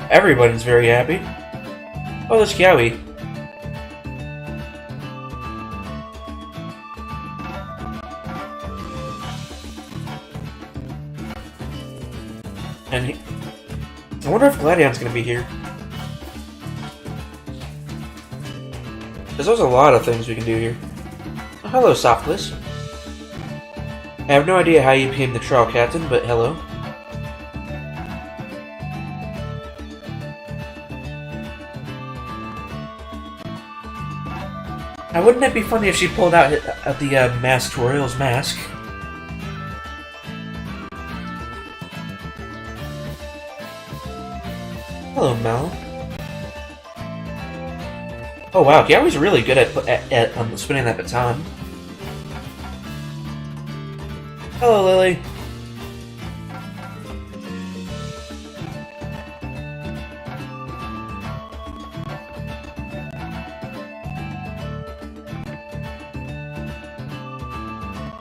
Everybody's very happy. Oh, there's Kiawe. And I wonder if Gladion's gonna be here. Because there's a lot of things we can do here. Oh, hello, Softless. I have no idea how you became the trial captain, but hello. Now, wouldn't it be funny if she pulled out the Masked Royal's mask? Hello, Mel. Oh wow, Kiawe's really good at spinning that baton. Hello, Lily.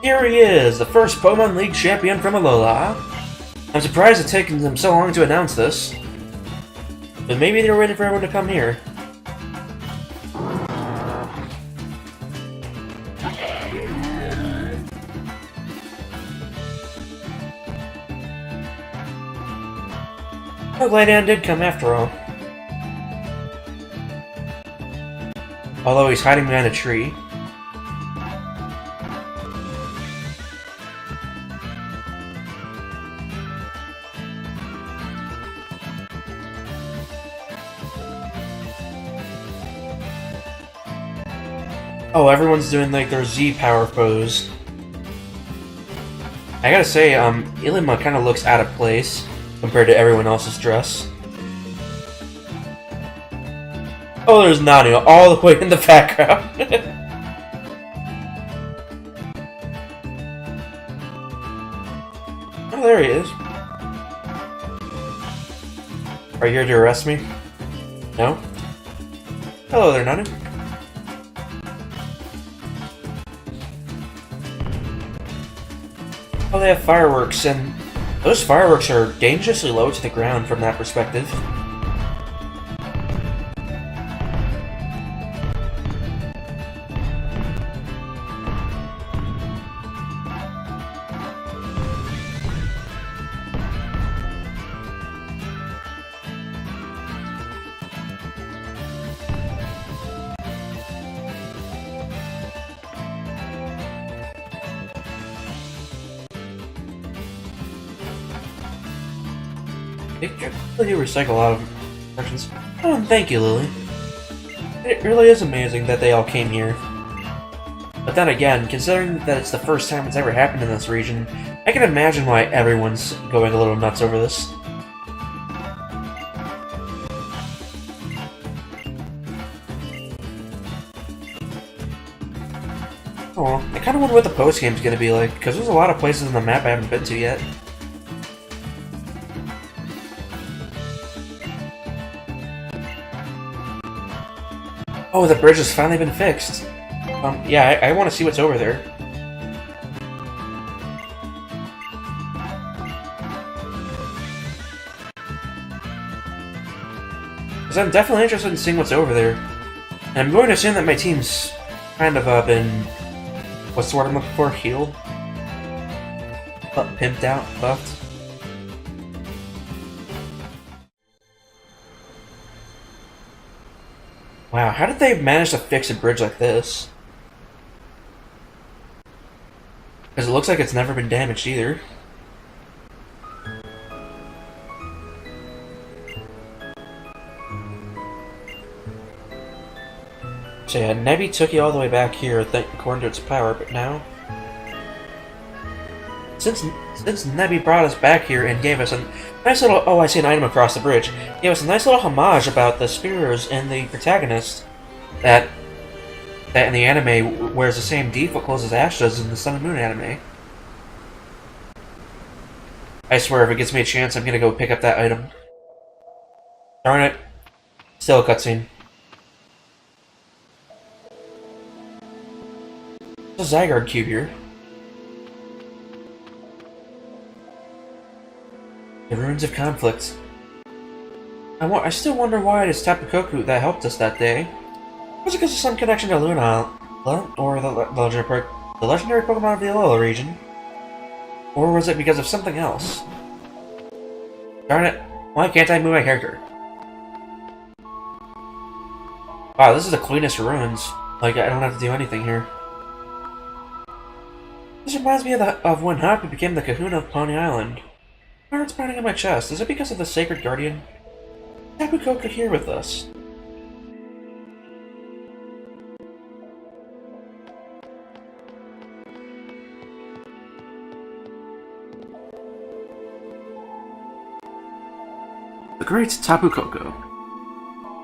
Here he is, the first Pokemon League champion from Alola. I'm surprised it's taken them so long to announce this. But maybe they're waiting for everyone to come here. Oh, Gladion did come after all. Although he's hiding behind a tree. Oh, everyone's doing like their Z power pose. I gotta say, Ilima kind of looks out of place compared to everyone else's dress. Oh, there's Nani all the way in the background. Oh, there he is. Are you here to arrest me? No? Hello there, Nani. Oh, they have fireworks, and those fireworks are dangerously low to the ground from that perspective. They do recycle a lot of versions. Oh, and thank you, Lily. It really is amazing that they all came here. But then again, considering that it's the first time it's ever happened in this region, I can imagine why everyone's going a little nuts over this. Oh, I kind of wonder what the post-game's gonna be like, because there's a lot of places on the map I haven't been to yet. Oh, the bridge has finally been fixed. Yeah, I want to see what's over there. Because I'm definitely interested in seeing what's over there. And I'm going to assume that my team's kind of been... what's the word I'm looking for? Healed? Pimped out? Buffed? Wow, how did they manage to fix a bridge like this? Because it looks like it's never been damaged either. So yeah, Nebby took you all the way back here according to its power, but now... Since Nebby brought us back here and gave us a nice little... Oh, I see an item across the bridge. Gave us a nice little homage about the spears and the protagonist that in the anime wears the same default clothes as Ash does in the Sun and Moon anime. I swear, if it gives me a chance, I'm gonna go pick up that item. Darn it. Still a cutscene. There's a Zygarde cube here. The ruins of conflict. I still wonder why it is Tapu Koko that helped us that day. Was it because of some connection to Luna, or the legendary Pokemon of the Alola region? Or was it because of something else? Darn it, why can't I move my character? Wow, this is the cleanest ruins. Like, I don't have to do anything here. This reminds me of when Haku became the Kahuna of Pony Island. My heart's pounding in my chest. Is it because of the Sacred Guardian? Tapu Koko here with us. The great Tapu Koko.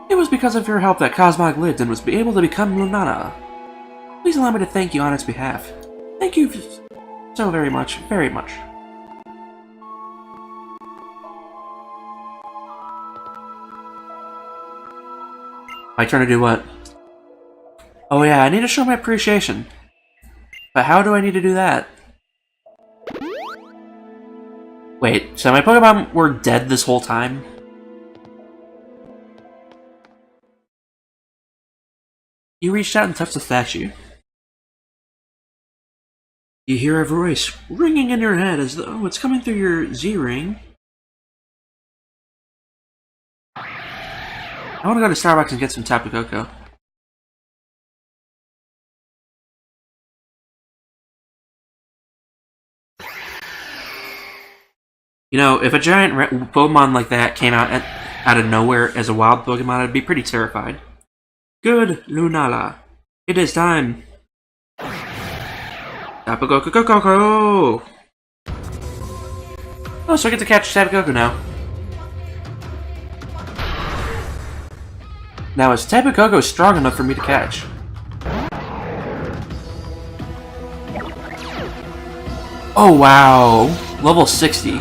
It was because of your help that Cosmog lived and was able to become Lunana. Please allow me to thank you on its behalf. Thank you so very much, very much. My turn to do what? Oh yeah, I need to show my appreciation. But how do I need to do that? Wait, so my Pokemon were dead this whole time? You reached out and touched the statue. You hear a voice ringing in your head as though it's coming through your Z-ring. I want to go to Starbucks and get some Tapu Koko. You know, if a giant Pokemon like that came out of nowhere as a wild Pokemon, I'd be pretty terrified. Good, Lunala. It is time. Tapu Koko! Oh, so I get to catch Tapu Koko now. Now, is Tapu Koko strong enough for me to catch? Oh, wow. Level 60.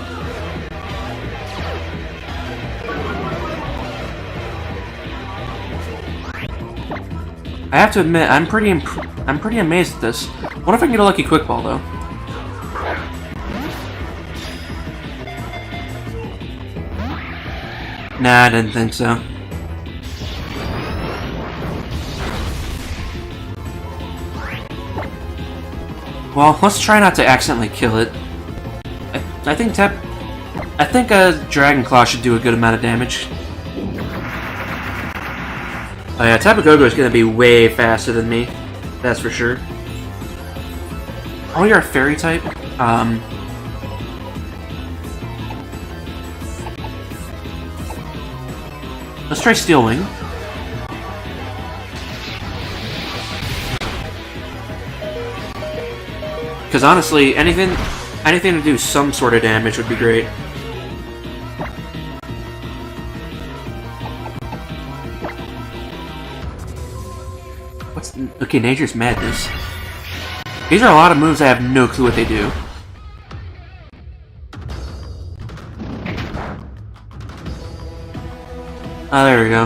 I have to admit, I'm pretty amazed at this. What if I can get a lucky quick ball, though? Nah, I didn't think so. Well, let's try not to accidentally kill it. I think a Dragon Claw should do a good amount of damage. Oh yeah, Tapu Koko is gonna be way faster than me. That's for sure. Oh, you're a fairy type? Let's try Steel Wing. Because honestly, anything to do some sort of damage would be great. Okay, Nature's Madness. These are a lot of moves I have no clue what they do. Oh, there we go.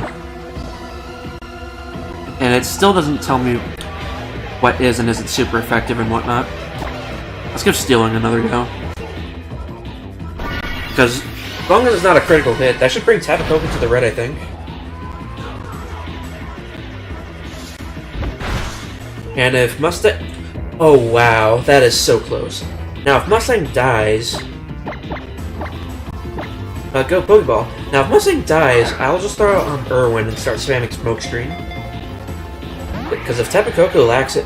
And it still doesn't tell me what is and isn't super effective and whatnot. Let's give Stealing another go. Because as long as it's not a critical hit, that should bring Tapu Koko to the red, I think. And if Mustang... Oh wow, that is so close. Now if Mustang dies... go Pokeball. Now if Mustang dies, I'll just throw out Irwin and start spamming Smokescreen. Because if Tapu Koko lacks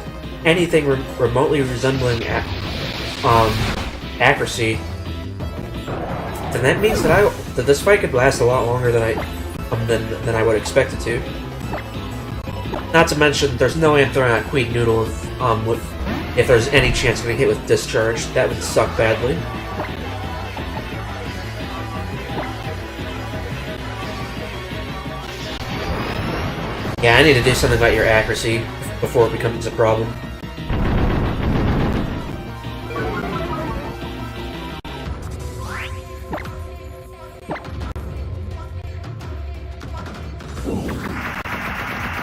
anything remotely resembling accuracy, then that means that this fight could last a lot longer than I would expect it to. Not to mention, there's no way I'm throwing out Queen Noodle if there's any chance of getting hit with Discharge. That would suck badly. Yeah, I need to do something about your accuracy before it becomes a problem.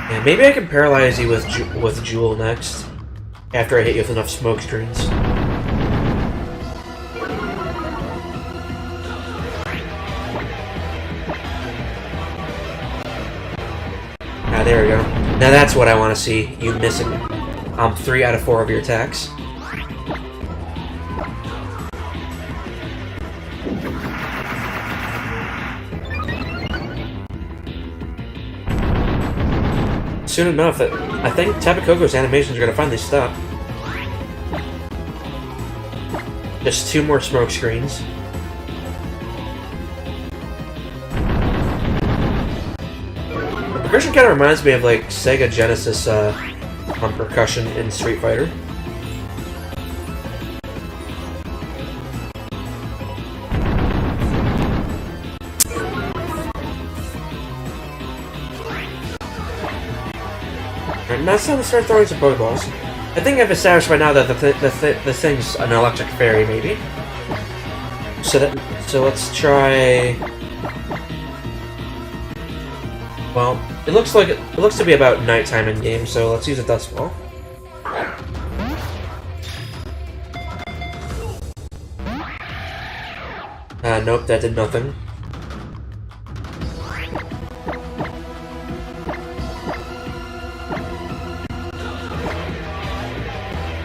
Yeah, maybe I can paralyze you with Jewel next, after I hit you with enough smoke screens. there we go. Now that's what I want to see. You missing 3 out of 4 of your attacks. Soon enough, I think Tapu Koko's animations are going to finally stop. Just 2 more smoke screens. The percussion kind of reminds me of like Sega Genesis percussion in Street Fighter. Alright, now it's time to start throwing some Pokeballs. I think I've established by now that the thing's an electric fairy, maybe. So let's try. Well, it looks to be about nighttime in game, so let's use a Dust Ball. Nope, that did nothing.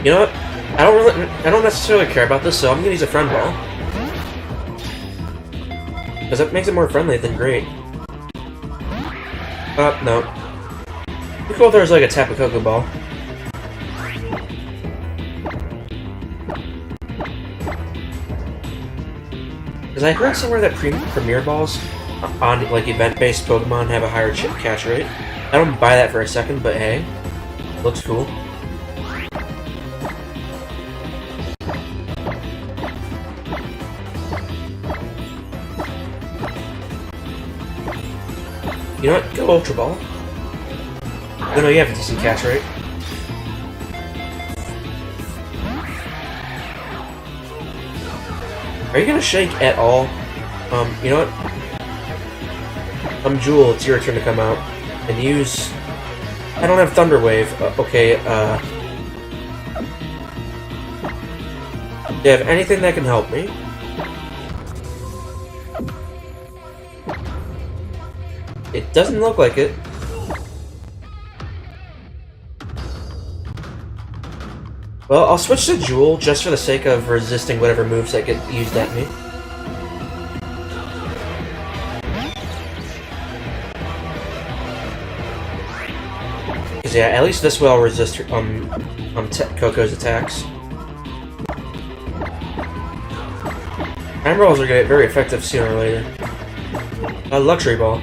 You know what? I don't necessarily care about this, so I'm gonna use a Friend Ball. Because that makes it more friendly than great. No. It'd be cool if there was like a Tapu Koko Ball. Because I heard somewhere that Premier Balls on like event-based Pokemon have a higher chip catch rate. I don't buy that for a second, but hey, looks cool. You know what? Go Ultra Ball. No, you have a decent catch rate. Are you gonna shake at all? You know what? Jewel, it's your turn to come out and use. I don't have Thunder Wave. Okay. Do you have anything that can help me? It doesn't look like it. Well, I'll switch to Jewel just for the sake of resisting whatever moves that get used at me. Because yeah, at least this way I'll resist Coco's attacks. Time Rolls are gonna get very effective sooner or later. Luxury Ball.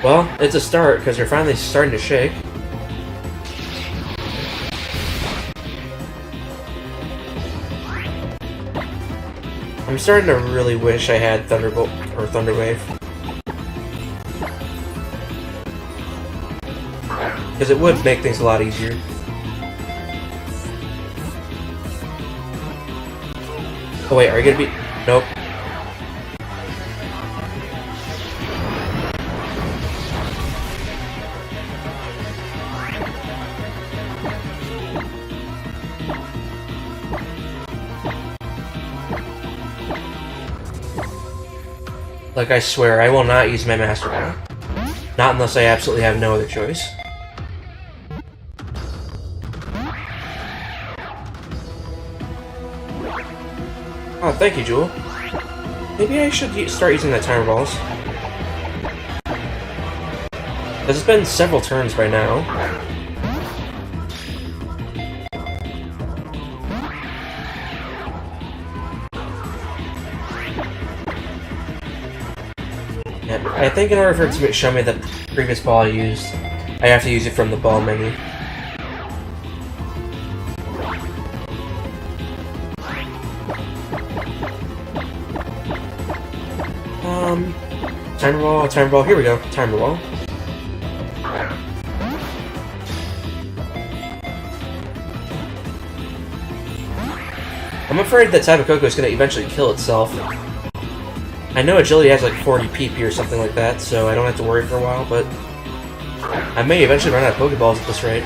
Well, it's a start, because you're finally starting to shake. I'm starting to really wish I had Thunderbolt or Thunder Wave. Because it would make things a lot easier. Oh wait, are you gonna be... Nope. Like, I swear, I will not use my Master Ball. Not unless I absolutely have no other choice. Oh, thank you, Jewel. Maybe I should start using the Timer Balls. Because it's been several turns by now. I think in order for it to show me the previous ball I used, I have to use it from the ball menu. Timer ball, here we go, timer ball. I'm afraid that Tapu Koko is going to eventually kill itself. I know agility has like 40 PP or something like that, so I don't have to worry for a while, but I may eventually run out of Pokeballs at this rate.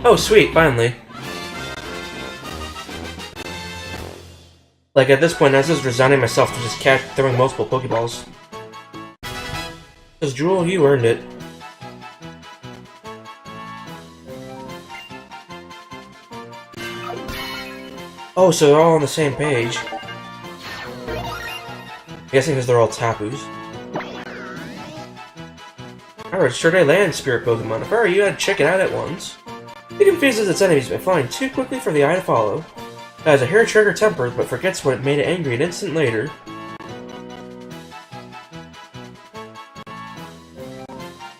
Oh, sweet, finally. Like, at this point, I was just resigning myself to just throwing multiple Pokeballs. Because, Jewel, you earned it. Oh, so they're all on the same page. I'm guessing because they're all Tapus. I registered a land spirit Pokemon. If I were you, I'd check it out at once. It confuses its enemies by flying too quickly for the eye to follow. It has a hair-trigger temper, but forgets what made it angry an instant later.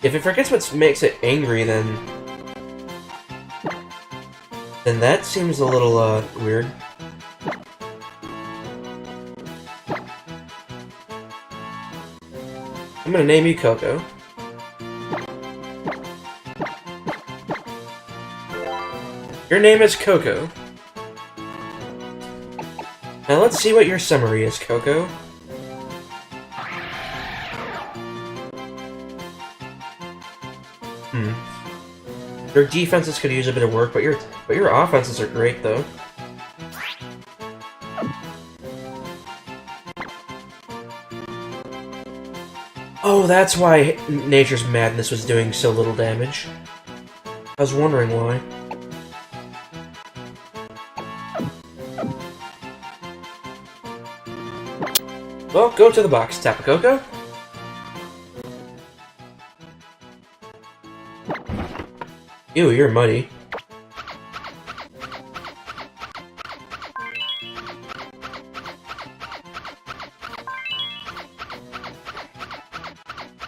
If it forgets what makes it angry, then that seems a little, weird. I'm gonna name you Coco. Your name is Coco. Now let's see what your summary is, Coco. Your defenses could use a bit of work, but your offenses are great, though. Oh, that's why Nature's Madness was doing so little damage. I was wondering why. Well, go to the box, Tapu Koko. Ew, you're muddy.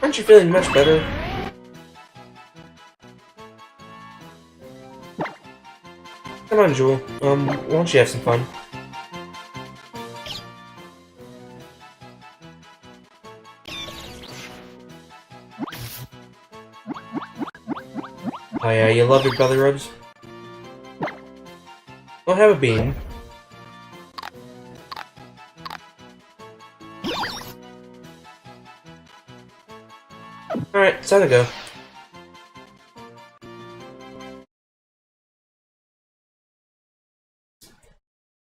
Aren't you feeling much better? Come on, Jewel. Why don't you have some fun? Oh yeah, you love your belly rubs? Well, have a bean. Alright, it's time to go.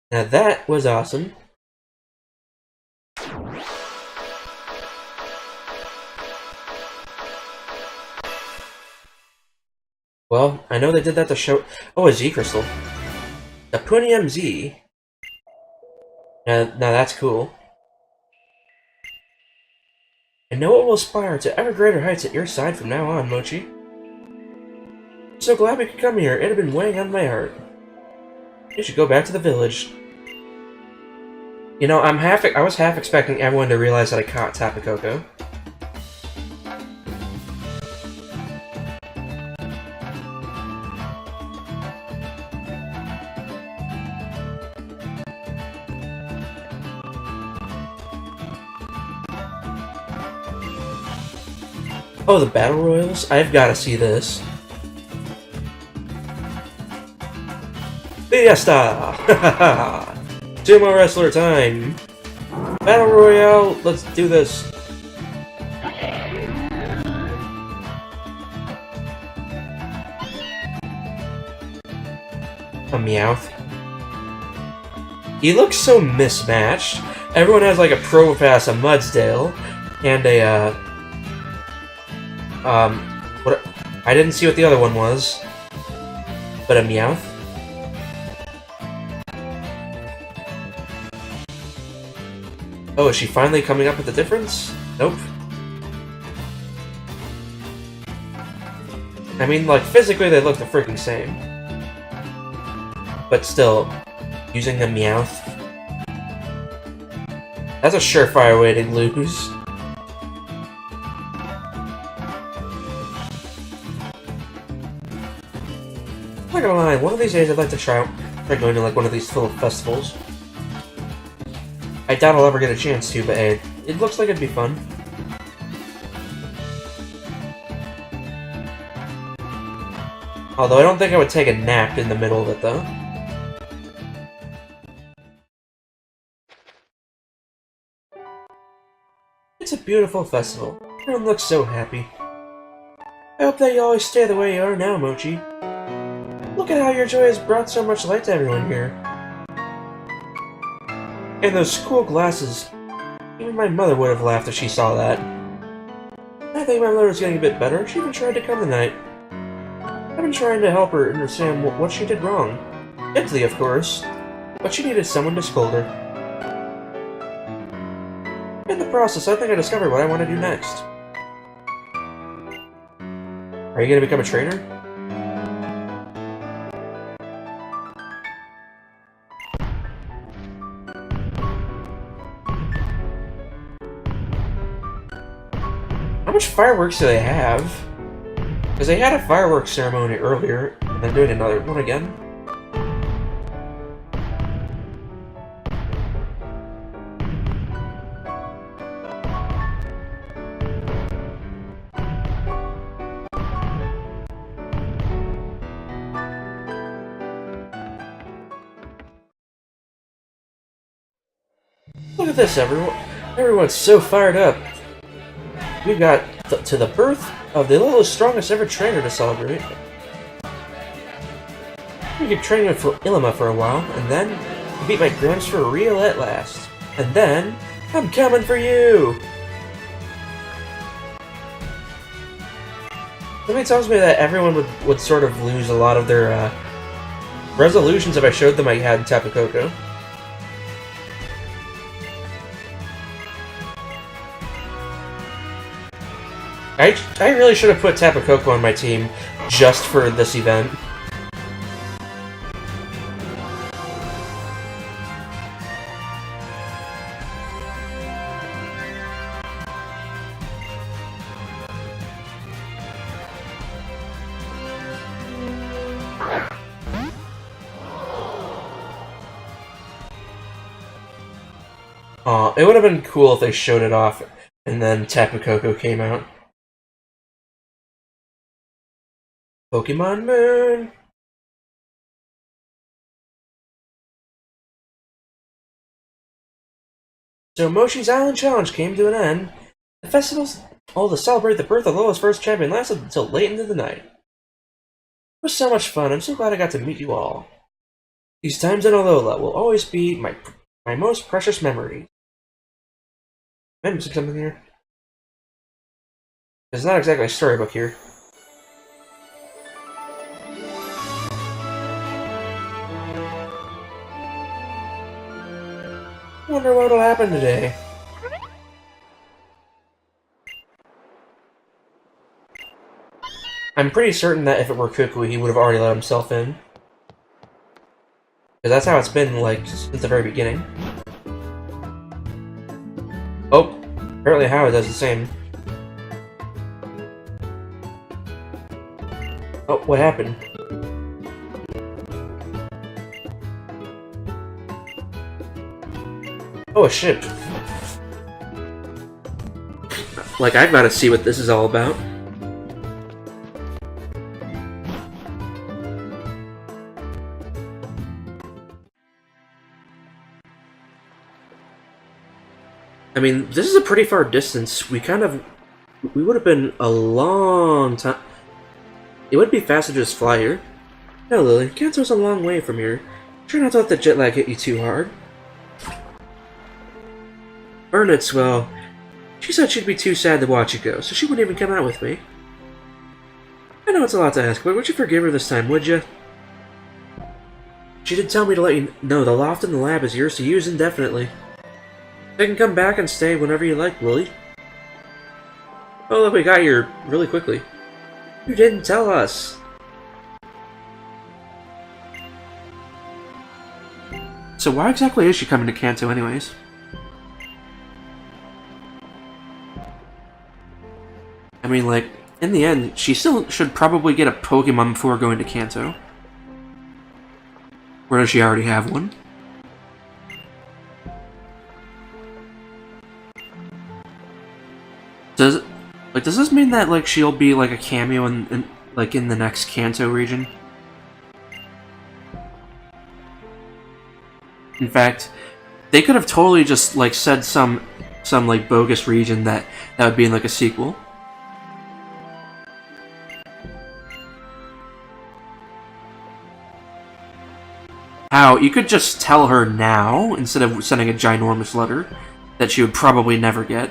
Now that was awesome. Well, I know they did that to show— oh, a Z Crystal. The Punium Z. Now that's cool. I know it will aspire to ever greater heights at your side from now on, Mochi. I'm so glad we could come here. It had been weighing on my heart. You should go back to the village. You know, I was half expecting everyone to realize that I caught Tapu Koko. Oh, the Battle Royals? I've got to see this. Fiesta! Sumo Wrestler time! Battle Royale, let's do this! A Meowth. He looks so mismatched. Everyone has like a Probopass, a Mudsdale, and a, what? I didn't see what the other one was, but a Meowth. Oh, is she finally coming up with the difference? Nope. I mean, like, physically they look the freaking same. But still, using the Meowth. That's a surefire way to lose. I'm not gonna lie, one of these days I'd like to try out try going to like one of these little festivals. I doubt I'll ever get a chance to, but hey, it looks like it'd be fun. Although I don't think I would take a nap in the middle of it, though. It's a beautiful festival. Everyone looks so happy. I hope that you always stay the way you are now, Mochi. Look at how your joy has brought so much light to everyone here. And those cool glasses. Even my mother would have laughed if she saw that. I think my mother is getting a bit better. She even tried to come tonight. I've been trying to help her understand what she did wrong. Gently, of course. But she needed someone to scold her. In the process, I think I discovered what I want to do next. Are you going to become a trainer? How much fireworks do they have? Because they had a fireworks ceremony earlier, and they're doing another one again. Look at this, everyone. Everyone's so fired up. We've got to the birth of the littlest, strongest ever trainer to celebrate. We keep training for Ilima for a while, and then we beat my Gramps for real at last. And then, I'm coming for you! Something tells me that everyone would sort of lose a lot of their resolutions if I showed them I had Tapu Koko. I really should have put Tapu Koko on my team just for this event. It would have been cool if they showed it off and then Tapu Koko came out. Pokemon Moon! So Mochi's Island Challenge came to an end. The festival's all to celebrate the birth of Lola's first champion lasted until late into the night. It was so much fun. I'm so glad I got to meet you all. These times in Alola will always be my most precious memory. Am I missing something here? It's not exactly a storybook here. I wonder what'll happen today. I'm pretty certain that if it were Kukui, he would have already let himself in. Because that's how it's been, like, since the very beginning. Oh, apparently Howard does the same. Oh, what happened? Oh, a ship. Like, I've got to see what this is all about. I mean, this is a pretty far distance. We would have been a long time. It would be faster to just fly here. No, Lily, Kanto's a long way from here. Try not to let the jet lag hit you too hard. Ernest, well, she said she'd be too sad to watch you go, so she wouldn't even come out with me. I know it's a lot to ask, but would you forgive her this time, would you? She did tell me to let you know the loft in the lab is yours to use indefinitely. You can come back and stay whenever you like, Lily. Oh, look, we got here really quickly. You didn't tell us. So why exactly is she coming to Kanto anyways? I mean, like, in the end, she still should probably get a Pokemon before going to Kanto. Or does she already have one? Does this mean that like she'll be like a cameo in like in the next Kanto region? In fact, they could have totally just like said some like bogus region that would be in like a sequel. How you could just tell her now instead of sending a ginormous letter that she would probably never get.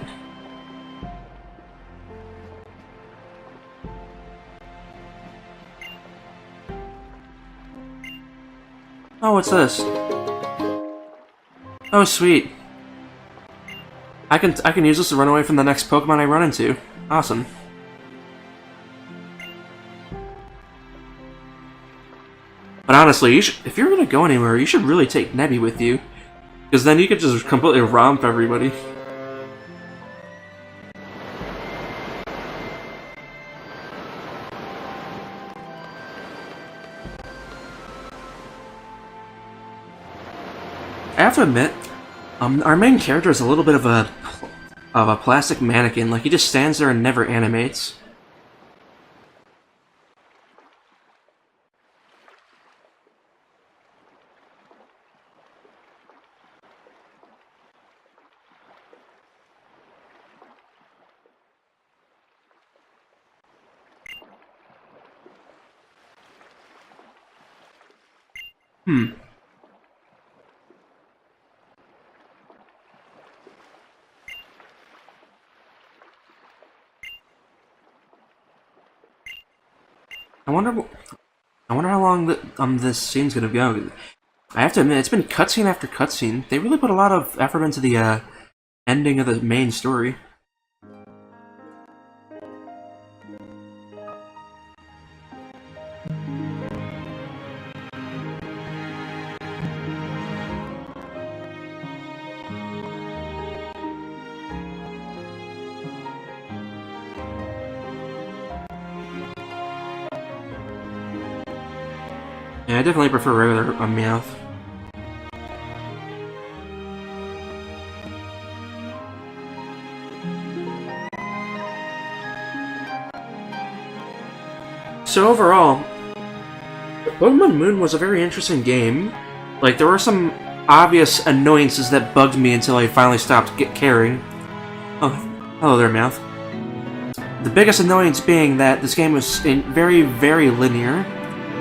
Oh, what's this? Oh, sweet. I can use this to run away from the next Pokemon I run into. Awesome. But honestly, if you're gonna go anywhere, you should really take Nebby with you. Because then you could just completely romp everybody. I have to admit, our main character is a little bit of a plastic mannequin. Like, he just stands there and never animates. I wonder how long this scene's gonna go. I have to admit, it's been cutscene after cutscene. They really put a lot of effort into the ending of the main story. Yeah, I definitely prefer regular Meowth. So overall, Pokemon Moon was a very interesting game. Like, there were some obvious annoyances that bugged me until I finally stopped caring. Oh, hello there, Meowth. The biggest annoyance being that this game was very, very linear.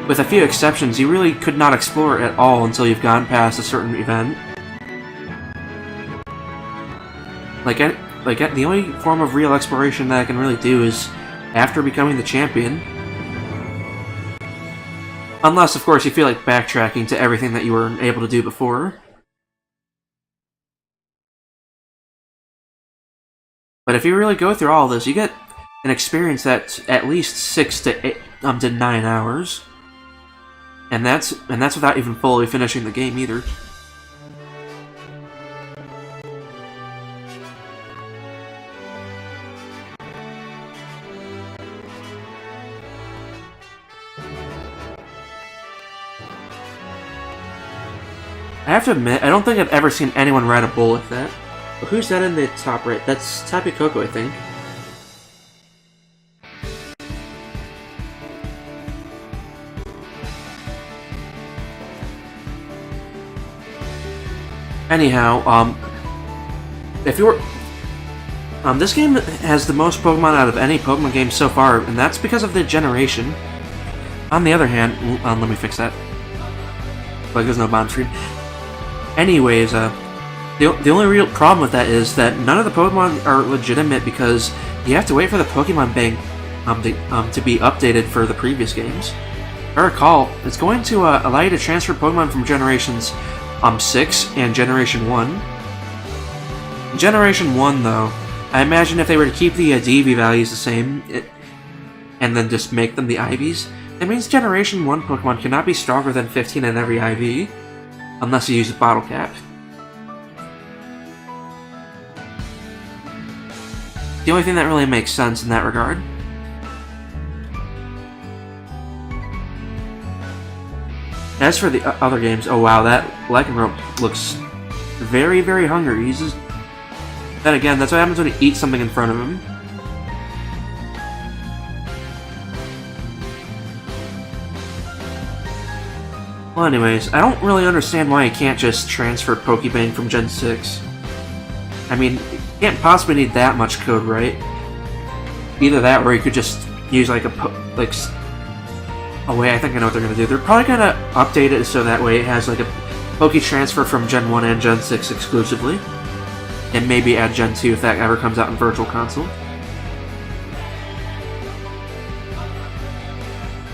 With a few exceptions, you really could not explore it at all until you've gone past a certain event. Like the only form of real exploration that I can really do is after becoming the champion. Unless, of course, you feel like backtracking to everything that you were able to do before. But if you really go through all this, you get an experience that's at least 6 to 9 hours. And that's without even fully finishing the game either. I have to admit, I don't think I've ever seen anyone ride a bull like that. But who's that in the top right? That's Tapu Koko, I think. Anyhow, if you're... this game has the most Pokemon out of any Pokemon game so far, and that's because of the generation. On the other hand... let me fix that. Like, there's no bomb screen. Anyways, the only real problem with that is that none of the Pokemon are legitimate because you have to wait for the Pokemon Bank to be updated for the previous games. If I recall, it's going to allow you to transfer Pokemon from generations 6 and Generation 1. Generation 1, though, I imagine if they were to keep the DV values the same, and then just make them the IVs, that means Generation 1 Pokemon cannot be stronger than 15 in every IV, unless you use a bottle cap. The only thing that really makes sense in that regard. As for the other games, oh wow, that Lycanrope looks very, very hungry. He's just... Then again, that's what happens when you eat something in front of him. Well, anyways, I don't really understand why you can't just transfer Pokebang from Gen 6. I mean, you can't possibly need that much code, right? Either that, or you could just use like a way. I think I know what they're gonna do. They're probably gonna update it so that way it has like a Poke Transfer from Gen 1 and Gen 6 exclusively, and maybe add Gen 2 if that ever comes out in Virtual Console.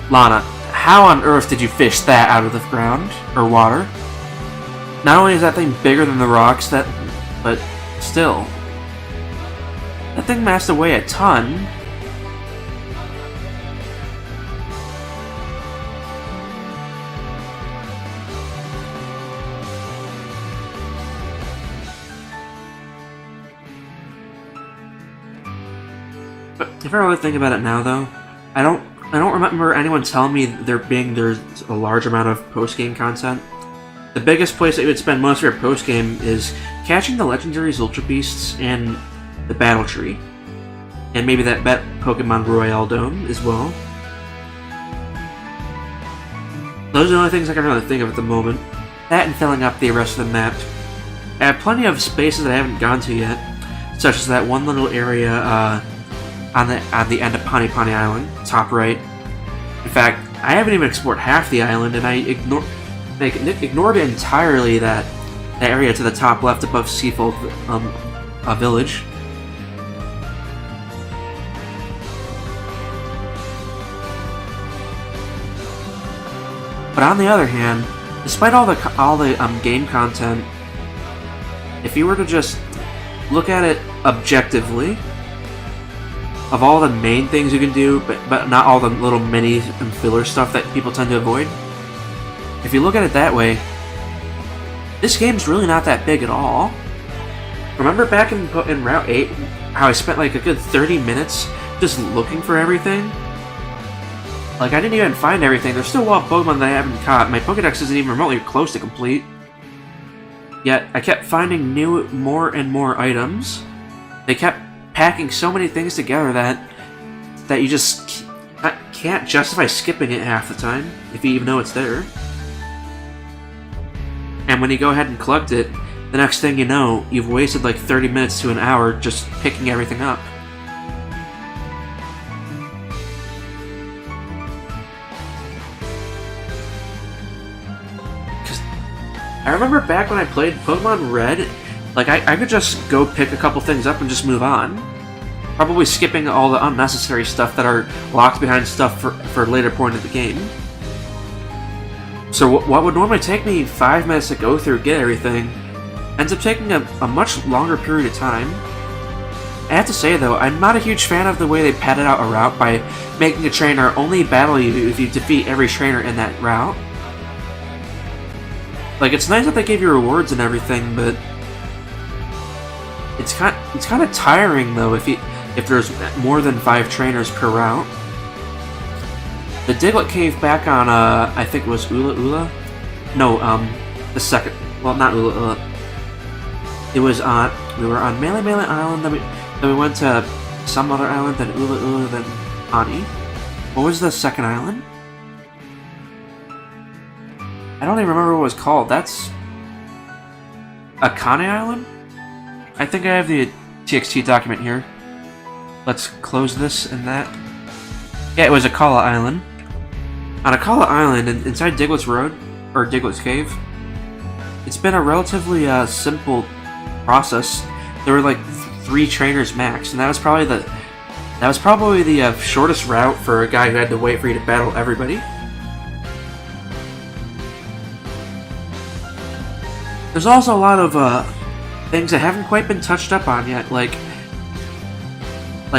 Lana, how on earth did you fish that out of the ground or water? Not only is that thing bigger than the rocks but still, that thing must have weighed a ton. But if I really think about it now, though, I don't remember anyone telling me there's a large amount of post-game content. The biggest place that you would spend most of your post-game is catching the legendaries, Ultra Beasts, and the Battle Tree. And maybe that Pokemon Royale Dome as well. Those are the only things I can really think of at the moment. That and filling up the rest of the map. I have plenty of spaces that I haven't gone to yet, such as that one little area on the end of Pani Pani Island, top right. In fact, I haven't even explored half the island, and I ignored entirely that area to the top left above Seafold Village. But on the other hand, despite all the game content, if you were to just look at it objectively, of all the main things you can do, but not all the little mini and filler stuff that people tend to avoid, if you look at it that way, this game's really not that big at all. Remember back in Route 8, how I spent like a good 30 minutes just looking for everything? Like, I didn't even find everything. There's still wild Pokemon that I haven't caught. My Pokedex isn't even remotely close to complete. Yet, I kept finding more and more items. They kept packing so many things together that you just can't justify skipping it half the time, if you even know it's there. And when you go ahead and collect it, the next thing you know, you've wasted like 30 minutes to an hour just picking everything up. I remember back when I played Pokemon Red, like I could just go pick a couple things up and just move on. Probably skipping all the unnecessary stuff that are locked behind stuff for a later point of the game. So what would normally take me 5 minutes to go through, get everything, ends up taking a much longer period of time. I have to say though, I'm not a huge fan of the way they padded out a route by making a trainer only battle you if you defeat every trainer in that route. Like, it's nice that they gave you rewards and everything, but it's kind of tiring though if there's more than 5 trainers per route. The Diglett Cave back on I think it was Ula Ula. No, the second. Well, not Ula Ula. It was we were on Melee Melee Island. Then we went to some other island. Then Ula Ula. Then Ani. What was the second island? I don't even remember what it was called. That's Akane Island? I think I have the TXT document here. Let's close this and that. Yeah, it was Akala Island. On Akala Island, inside Diglett's Road, or Diglett's Cave, it's been a relatively simple process. There were like 3 trainers max, and that was probably the shortest route for a guy who had to wait for you to battle everybody. There's also a lot of things that haven't quite been touched up on yet, like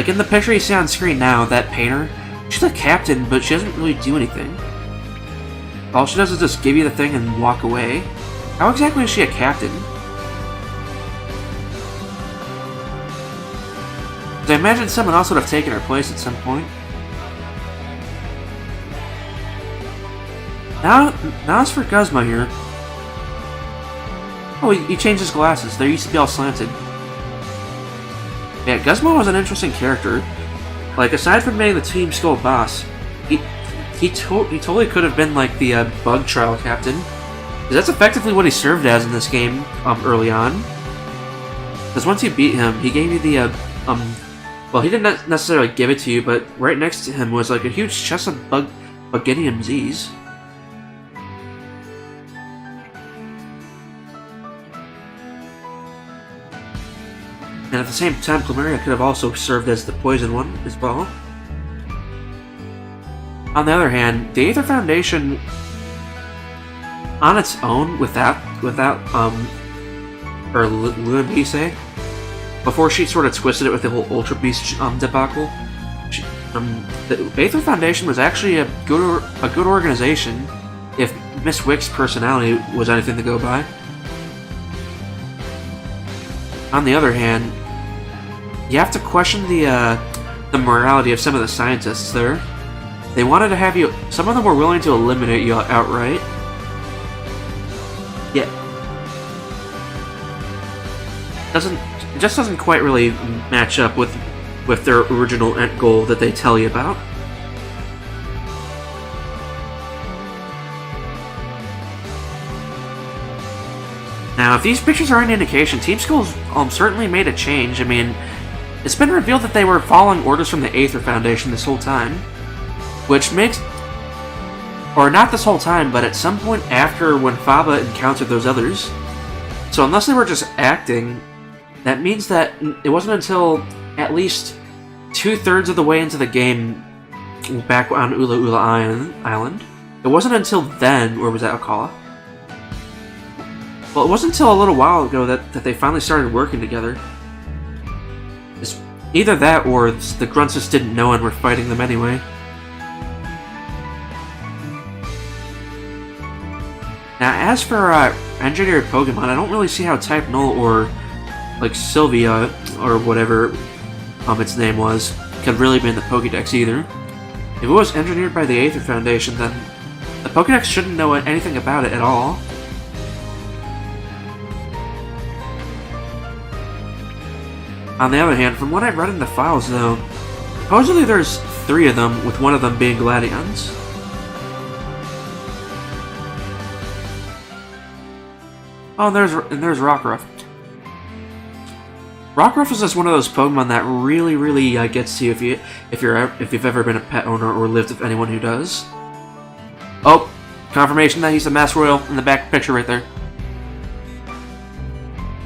in the picture you see on screen now, that painter, she's a captain, but she doesn't really do anything. All she does is just give you the thing and walk away. How exactly is she a captain? Because I imagine someone else would have taken her place at some point. Now as for Guzma here. Oh, he changed his glasses. They used to be all slanted. Yeah, Guzma was an interesting character. Like, aside from being the Team Skull boss, he totally could have been like the bug trial captain. Because that's effectively what he served as in this game early on. Because once you beat him, he gave you the well, he didn't necessarily give it to you, but right next to him was like a huge chest of Bugginium Z's. And at the same time, Plumeria could have also served as the poison one as well. On the other hand, the Aether Foundation, on its own, without or Luna Bise, before she sort of twisted it with the whole Ultra Beast debacle, the Aether Foundation was actually a good organization if Miss Wick's personality was anything to go by. On the other hand, you have to question the morality of some of the scientists there. They wanted to have you. Some of them were willing to eliminate you outright. Yeah, it just doesn't quite really match up with their original end goal that they tell you about. Now, if these pictures are any indication, Team Skull's certainly made a change. I mean, it's been revealed that they were following orders from the Aether Foundation this whole time, which makes... Or not this whole time, but at some point after when Faba encountered those others. So unless they were just acting, that means that it wasn't until at least 2/3 of the way into the game, back on Ula Ula Island, it wasn't until then, or was that Akala? Well, it wasn't until a little while ago that they finally started working together. It's either that, or the grunts just didn't know and were fighting them anyway. Now, as for engineered Pokemon, I don't really see how Type Null or like Sylvia or whatever its name was could really be in the Pokédex either. If it was engineered by the Aether Foundation, then the Pokédex shouldn't know anything about it at all. On the other hand, from what I've read in the files though, supposedly there's 3 of them, with one of them being Gladions. Oh, and there's Rockruff. Rockruff is just one of those Pokemon that really gets to you if you've ever been a pet owner or lived with anyone who does. Oh, confirmation that he's the Mass Royal in the back picture right there.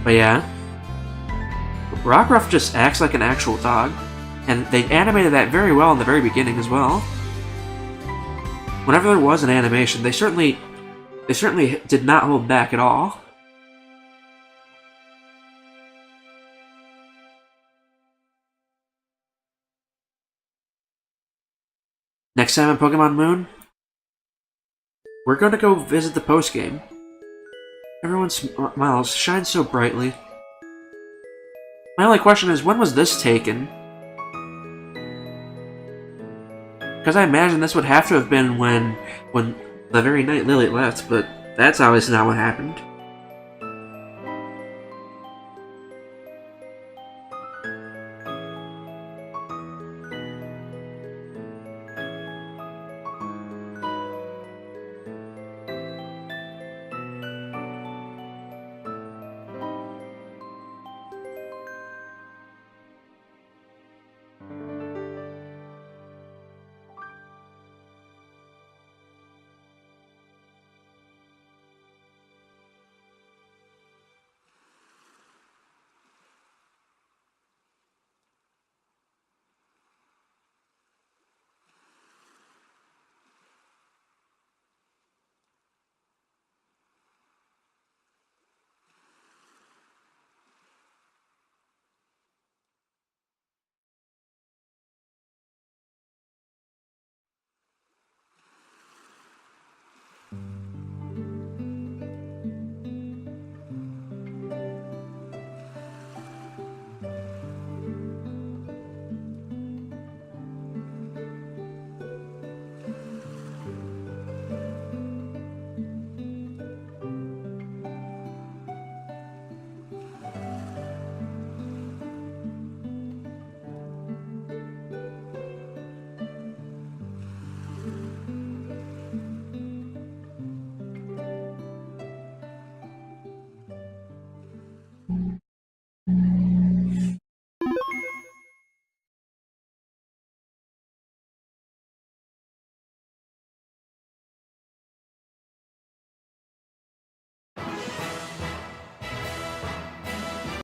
But yeah, Rockruff just acts like an actual dog, and they animated that very well in the very beginning as well. Whenever there was an animation, they certainly did not hold back at all. Next time on Pokemon Moon, we're going to go visit the post-game. Everyone's smiles shine so brightly. My only question is, when was this taken? Because I imagine this would have to have been when the very night Lily left, but that's obviously not what happened.